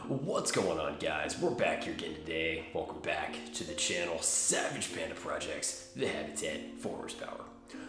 What's going on, guys? We're back here again today. Welcome back to the channel Savage Panda Projects, the habitat for horsepower.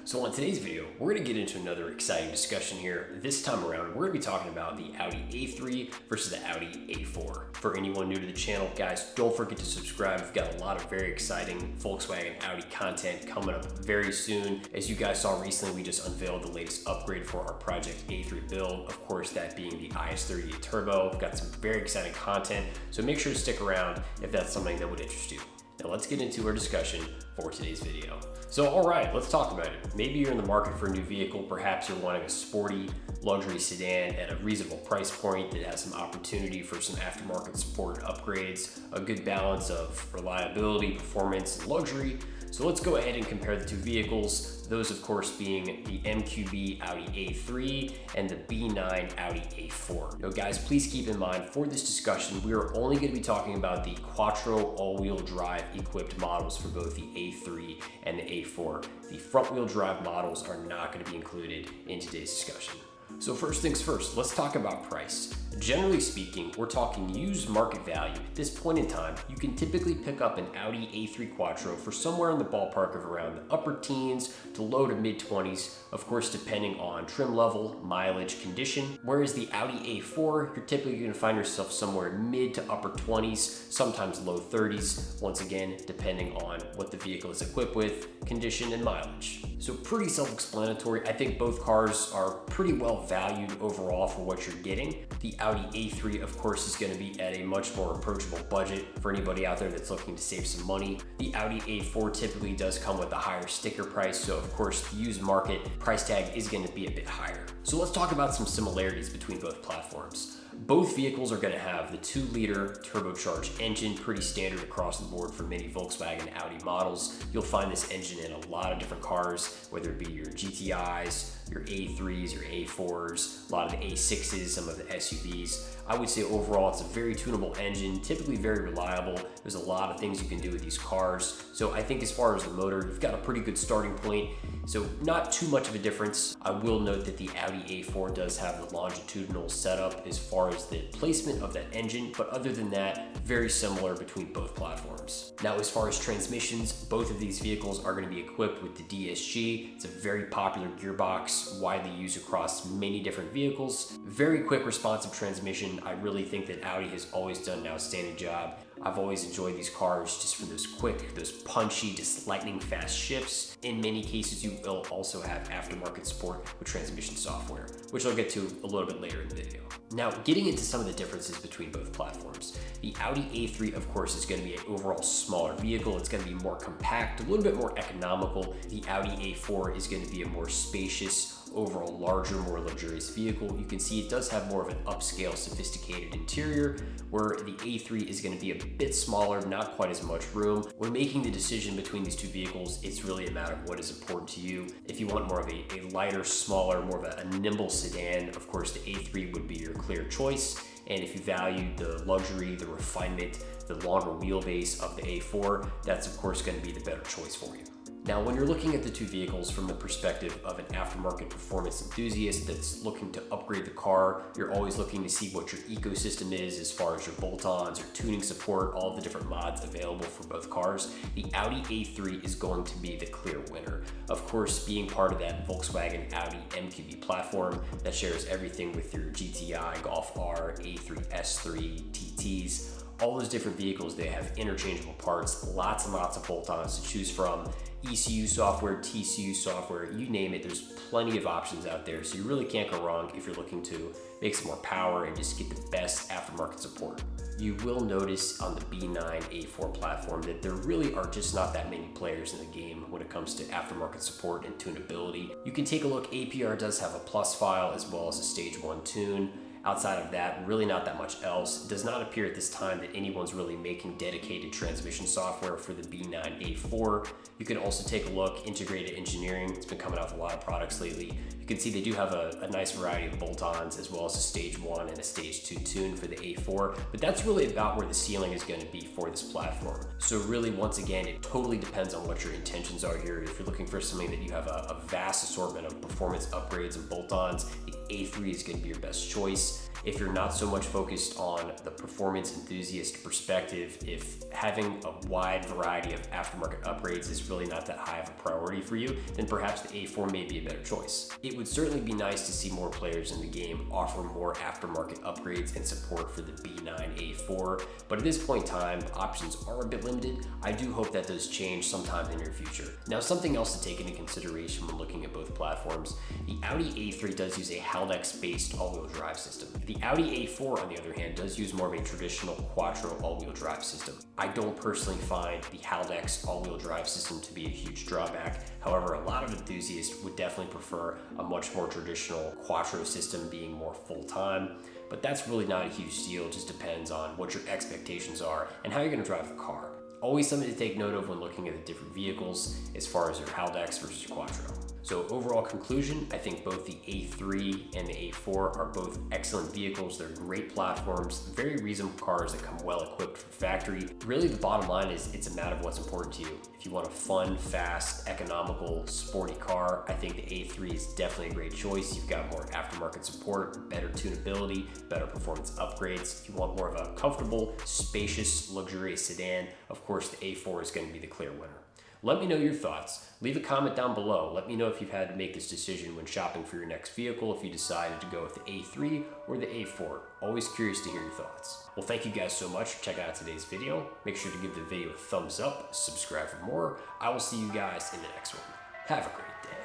So on today's video, we're going to get into another exciting discussion here. This time around, we're going to be talking about the Audi A3 versus the Audi A4. For anyone new to the channel, guys, don't forget to subscribe. We've got a lot of very exciting Volkswagen Audi content coming up very soon. As you guys saw recently, we just unveiled the latest upgrade for our Project A3 build. Of course, that being the IS38 Turbo. We've got some very exciting content, so make sure to stick around if that's something that would interest you. Now let's get into our discussion for today's video. So all right, let's talk about it. Maybe you're in the market for a new vehicle. Perhaps you're wanting a sporty luxury sedan at a reasonable price point that has some opportunity for some aftermarket support upgrades, a good balance of reliability, performance, and luxury. So let's go ahead and compare the two vehicles. Those, of course, being the MQB Audi A3 and the B9 Audi A4. Now, guys, please keep in mind for this discussion, we are only going to be talking about the Quattro all-wheel drive equipped models for both the A3 and the A4. The front-wheel drive models are not going to be included in today's discussion. So first things first, let's talk about price. Generally speaking, we're talking used market value. At this point in time, you can typically pick up an Audi A3 Quattro for somewhere in the ballpark of around the upper teens to low to mid 20s, of course depending on trim level, mileage, condition. Whereas the Audi A4, you're typically going to find yourself somewhere mid to upper 20s, sometimes low 30s, once again depending on what the vehicle is equipped with, condition, and mileage. So pretty self-explanatory. I think both cars are pretty well valued overall for what you're getting. The Audi A3, of course, is going to be at a much more approachable budget for anybody out there that's looking to save some money. The Audi A4 typically does come with a higher sticker price, so of course the used market price tag is going to be a bit higher. So let's talk about some similarities between both platforms. Both vehicles are going to have the 2-liter turbocharged engine, pretty standard across the board for many Volkswagen and Audi models. You'll find this engine in a lot of different cars, whether it be your GTIs, your A3s, your A4s, a lot of the A6s, some of the SUVs. I would say overall it's a very tunable engine, typically very reliable. There's a lot of things you can do with these cars. So I think as far as the motor, you've got a pretty good starting point. So not too much of a difference. I will note that the Audi A4 does have the longitudinal setup as far as the placement of that engine, but other than that, very similar between both platforms. Now, as far as transmissions, both of these vehicles are going to be equipped with the DSG. It's a very popular gearbox, widely used across many different vehicles. Very quick responsive transmission. I really think that Audi has always done an outstanding job. I've always enjoyed these cars just for those quick, those punchy, just lightning fast shifts. In many cases, you will also have aftermarket support with transmission software, which I'll get to a little bit later in the video. Now, getting into some of the differences between both platforms. The Audi A3, of course, is going to be an overall smaller vehicle. It's going to be more compact, a little bit more economical. The Audi A4 is going to be a more spacious, overall larger, more luxurious vehicle. You can see it does have more of an upscale, sophisticated interior, where the A3 is going to be a bit smaller, not quite as much room. When making the decision between these two vehicles, it's really a matter of what is important to you. If you want more of a lighter, smaller, more of a nimble sedan, of course the A3 would be your clear choice. And if you value the luxury, the refinement, the longer wheelbase of the A4, that's of course going to be the better choice for you. Now, when you're looking at the two vehicles from the perspective of an aftermarket performance enthusiast that's looking to upgrade the car, you're always looking to see what your ecosystem is as far as your bolt-ons, your tuning support, all the different mods available for both cars. The Audi A3 is going to be the clear winner. Of course, being part of that Volkswagen Audi MQB platform that shares everything with your GTI, Golf R, A3, S3, TTs, all those different vehicles, they have interchangeable parts, lots and lots of bolt-ons to choose from. ECU software, TCU software, you name it, there's plenty of options out there. So you really can't go wrong if you're looking to make some more power and just get the best aftermarket support. You will notice on the B9 A4 platform that there really are just not that many players in the game when it comes to aftermarket support and tunability. You can take a look, APR does have a plus file as well as a stage 1 tune. Outside of that, really not that much else. It does not appear at this time that anyone's really making dedicated transmission software for the B9 A4. You can also take a look, integrated engineering. It's been coming out with a lot of products lately. You can see they do have a nice variety of bolt-ons, as well as a stage 1 and a stage 2 tune for the A4, but that's really about where the ceiling is going to be for this platform. So really, once again, it totally depends on what your intentions are here. If you're looking for something that you have a vast assortment of performance upgrades and bolt-ons, the A3 is going to be your best choice. If you're not so much focused on the performance enthusiast perspective, if having a wide variety of aftermarket upgrades is really not that high of a priority for you, then perhaps the A4 may be a better choice. It would certainly be nice to see more players in the game offer more aftermarket upgrades and support for the B9 A4, but at this point in time, options are a bit limited. I do hope that does change sometime in the near future. Now, something else to take into consideration when looking at both platforms, the Audi A3 does use a Haldex-based all-wheel drive system. The Audi A4, on the other hand, does use more of a traditional quattro all-wheel drive system. I don't personally find the Haldex all-wheel drive system to be a huge drawback. However, a lot of enthusiasts would definitely prefer a much more traditional quattro system being more full-time, but that's really not a huge deal. It just depends on what your expectations are and how you're going to drive the car. Always something to take note of when looking at the different vehicles as far as your Haldex versus your quattro. So overall conclusion, I think both the A3 and the A4 are both excellent vehicles. They're great platforms, very reasonable cars that come well equipped from factory. Really, the bottom line is it's a matter of what's important to you. If you want a fun, fast, economical, sporty car, I think the A3 is definitely a great choice. You've got more aftermarket support, better tunability, better performance upgrades. If you want more of a comfortable, spacious, luxurious sedan, of course the A4 is going to be the clear winner. Let me know your thoughts. Leave a comment down below. Let me know if you've had to make this decision when shopping for your next vehicle, if you decided to go with the A3 or the A4. Always curious to hear your thoughts. Well, thank you guys so much for checking out today's video. Make sure to give the video a thumbs up, subscribe for more. I will see you guys in the next one. Have a great day.